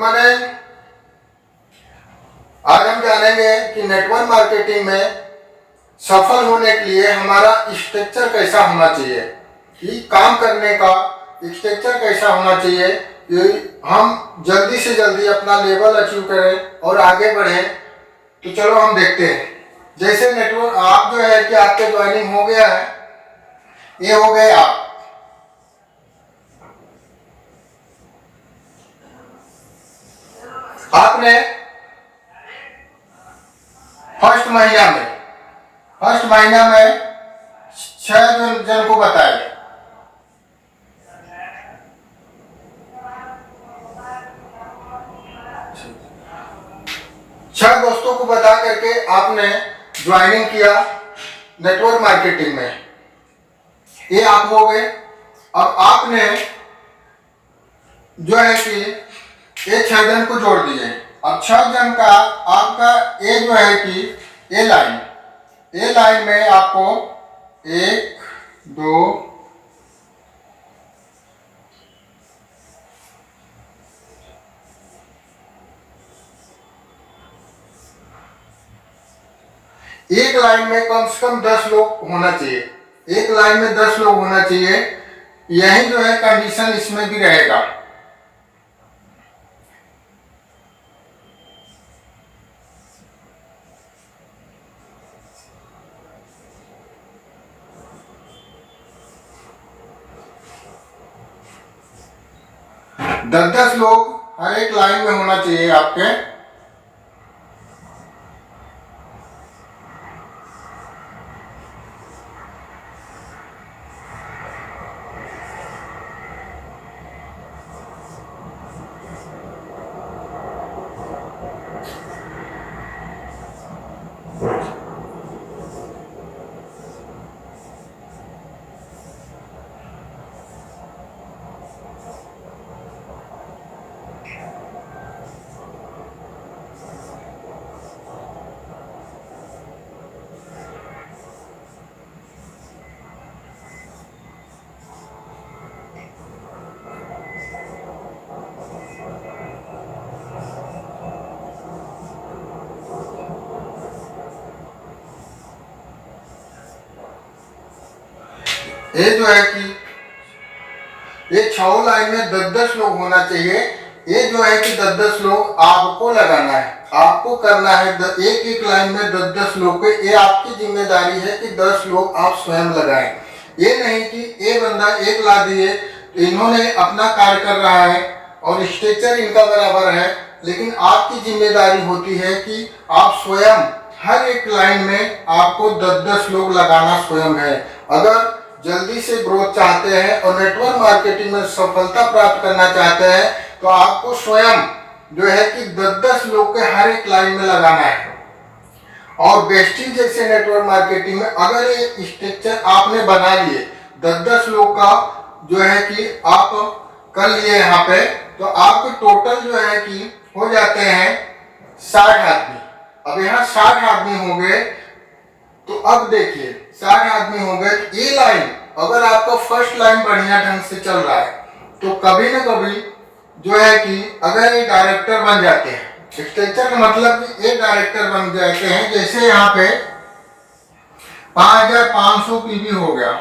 Morning. आज हम जानेंगे कि नेटवर्क मार्केटिंग में सफल होने के लिए हमारा स्ट्रक्चर कैसा होना चाहिए, कि काम करने का स्ट्रक्चर कैसा होना चाहिए कि हम जल्दी से जल्दी अपना लेवल अचीव करें और आगे बढ़ें। तो चलो हम देखते हैं। जैसे नेटवर्क आप जो है कि आपके ज्वाइनिंग हो गया है, ये हो गए आपने फर्स्ट महीना में 6 जन को बताया, 6 दोस्तों को बता करके आपने ज्वाइनिंग किया नेटवर्क मार्केटिंग में। ये आप हो गए। अब आपने जो है कि ये 6 जन को जोड़ दिए। अब 6 जन का आपका ये जो है कि ए लाइन में आपको 1 2 एक लाइन में कम से कम 10 लोग होना चाहिए। एक लाइन में 10 लोग होना चाहिए। यही जो है कंडीशन इसमें भी रहेगा। दस लोग हर एक लाइन में होना चाहिए आपके। ये जो है कि ये 6 लाइन में 10 लोग होना चाहिए। ये जो है कि 10 लोग आपको लगाना है, आपको करना है। एक लाइन में 10 लोग को, ये आपकी जिम्मेदारी है कि 10 लोग आप स्वयं लगाएं। ये नहीं कि ये बंदा एक ला दिए, इन्होंने अपना कार्य कर रहा है और स्ट्रक्चर इनका बराबर है, लेकिन आपकी जिम्मेदारी होती है कि आप स्वयं हर एक लाइन में आपको 10 लोग लगाना स्वयं है। अगर जल्दी से ग्रोथ चाहते हैं और नेटवर्क मार्केटिंग में सफलता प्राप्त करना चाहते हैं तो आपको स्वयं जो है कि 10 लोग के हर एक लाइन में लगाना है। और बेस्टिंग जैसे नेटवर्क मार्केटिंग में अगर ये स्ट्रक्चर आपने बना लिए 10 लोग का जो है कि आप कर लिए यहाँ पे, तो आपके टोटल जो है कि हो जाते हैं 60 आदमी। अब यहाँ 60 आदमी हो गए। तो अब देखिए 60 आदमी हो गए। ये लाइन अगर आपका फर्स्ट लाइन बढ़िया ढंग से चल रहा है तो कभी न कभी जो है कि अगर ये डायरेक्टर बन जाते हैं, स्ट्रक्चर का मतलब कि ये डायरेक्टर बन जाते हैं। जैसे यहाँ पे 5500 पीवी हो गया,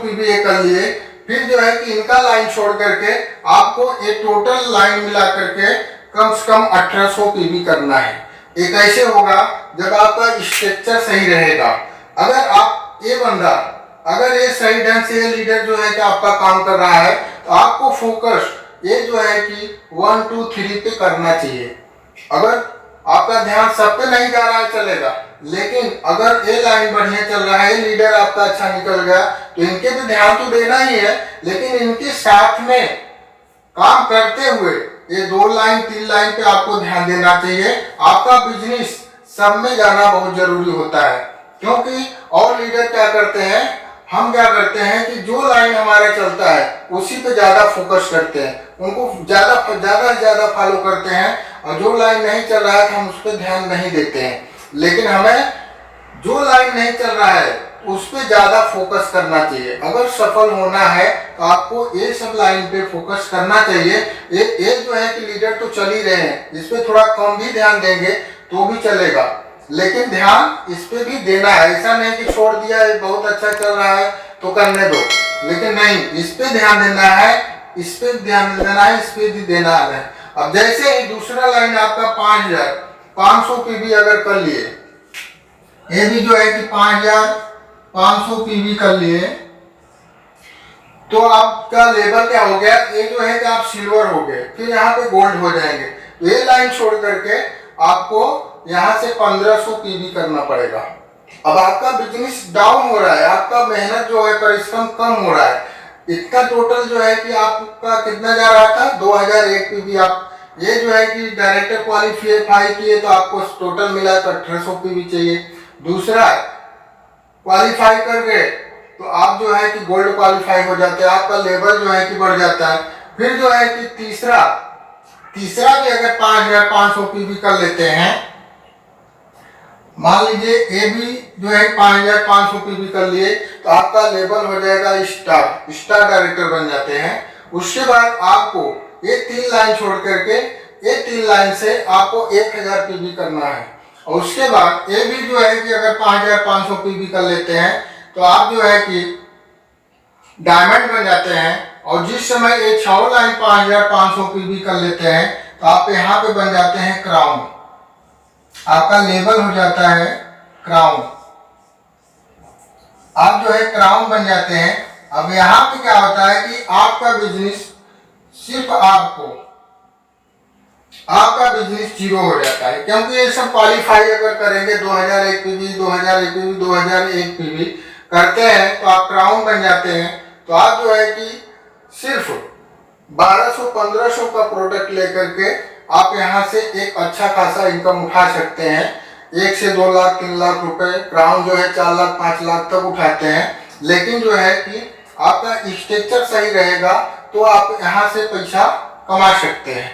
पीवी कर लिए। फिर जो है कि इनका लाइन छोड़ करके आपको ये टोटल लाइन मिला करके कम से कम 1800 पीवी करना है। ये कैसे होगा? जब आपका स्ट्रक्चर सही रहेगा। अगर आप ये बंदा अगर ये सही ढंग से लीडर जो है कि आपका काम कर रहा है तो आपको फोकस ये जो है कि 1 2 3 पे करना चाहिए। अगर आपका ध्यान सब पे नहीं जा रहा है चलेगा, लेकिन अगर ये लाइन बढ़िया चल रहा है, लीडर आपका अच्छा निकल गया, तो इनके पे ध्यान तो देना ही है, लेकिन इनके साथ में काम करते हुए ये 2 लाइन 3 लाइन पे आपको ध्यान देना चाहिए। आपका बिजनेस सब में जाना बहुत जरूरी होता है, क्योंकि और लीडर क्या करते हैं, हम क्या करते हैं कि जो लाइन हमारा चलता है उसी पे ज्यादा फोकस करते हैं, उनको ज्यादा से ज्यादा फॉलो करते हैं, और जो लाइन नहीं चल रहा है तो हम उस पर ध्यान नहीं देते हैं। लेकिन हमें जो लाइन नहीं चल रहा है उस पे ज़्यादा फोकस करना चाहिए। अगर सफल होना है तो आपको ये सब लाइन पे फोकस करना चाहिए। ये जो है कि लीडर तो चल ही रहे हैं, इस पे थोड़ा कम भी ध्यान देंगे तो भी चलेगा, लेकिन ध्यान इस पे भी देना है। ऐसा नहीं कि छोड़ दिया, ये बहुत अच्छा चल रहा है तो करने दो, लेकिन नहीं, इस पे ध्यान देना है, इस पे ध्यान देना है, इस पे भी देना है। अब जैसे ही दूसरा लाइन आपका 5500 पीवी अगर कर लिए, ये भी जो है कि 5500 पीवी कर लिए, तो आपका लेवल क्या हो गया, ये जो है कि आप सिल्वर हो गए, फिर यहाँ पे गोल्ड हो जाएंगे। तो ये लाइन छोड़ करके आपको यहाँ से 1500 पीवी करना पड़ेगा। अब आपका बिजनेस डाउन हो रहा है, आपका मेहनत जो है परिश्रम कम हो रहा है। इतना टोटल जो है कि आपका कितना जा रहा था, 2001 पीवी। आप ये जो है कि डायरेक्टर क्वालिफाई किए तो आपको टोटल मिला तो 1800 पीवी चाहिए। दूसरा क्वालिफाई कर गए तो आप जो है कि गोल्ड क्वालिफाई हो जाते हैं, आपका लेवल जो है कि बढ़ जाता है। फिर जो है कि तीसरा भी अगर 5500 पीवी कर लेते हैं, मान लीजिए ये भी जो है 5500 पीवी कर लिए, तो आपका लेवल हो जाएगा स्टार डायरेक्टर बन जाते हैं। उसके बाद आपको ये 3 लाइन छोड़ करके ये 3 लाइन से आपको 1000 पीवी करना है। और उसके बाद ये भी जो है कि अगर 5500 पीवी कर लेते हैं तो आप जो है कि डायमंड बन जाते हैं। और जिस समय ये 6 लाइन 5500 पीवी कर लेते हैं तो आप यहाँ पे बन जाते हैं क्राउन, आपका लेवल हो जाता है क्राउन। आप जो है क्राउन बन जाते हैं। अब यहाँ पे क्या होता है कि आपका बिजनेस सिर्फ आपका बिजनेस जीरो हो जाता है, क्योंकि ये सब क्वालिफाई अगर करेंगे 2001 पीवी 2001 पीवी 2001 पीवी करते हैं तो आप क्राउन बन जाते हैं। तो आप जो है कि सिर्फ 1200-1500 का प्रोडक्ट लेकर के आप यहाँ से एक अच्छा खासा इनकम उठा सकते हैं। 1 से 2 लाख 3 लाख रुपए, क्राउन जो है 4 लाख 5 लाख तक उठाते हैं। लेकिन जो है कि आपका स्ट्रक्चर सही रहेगा तो आप यहाँ से पैसा कमा सकते हैं।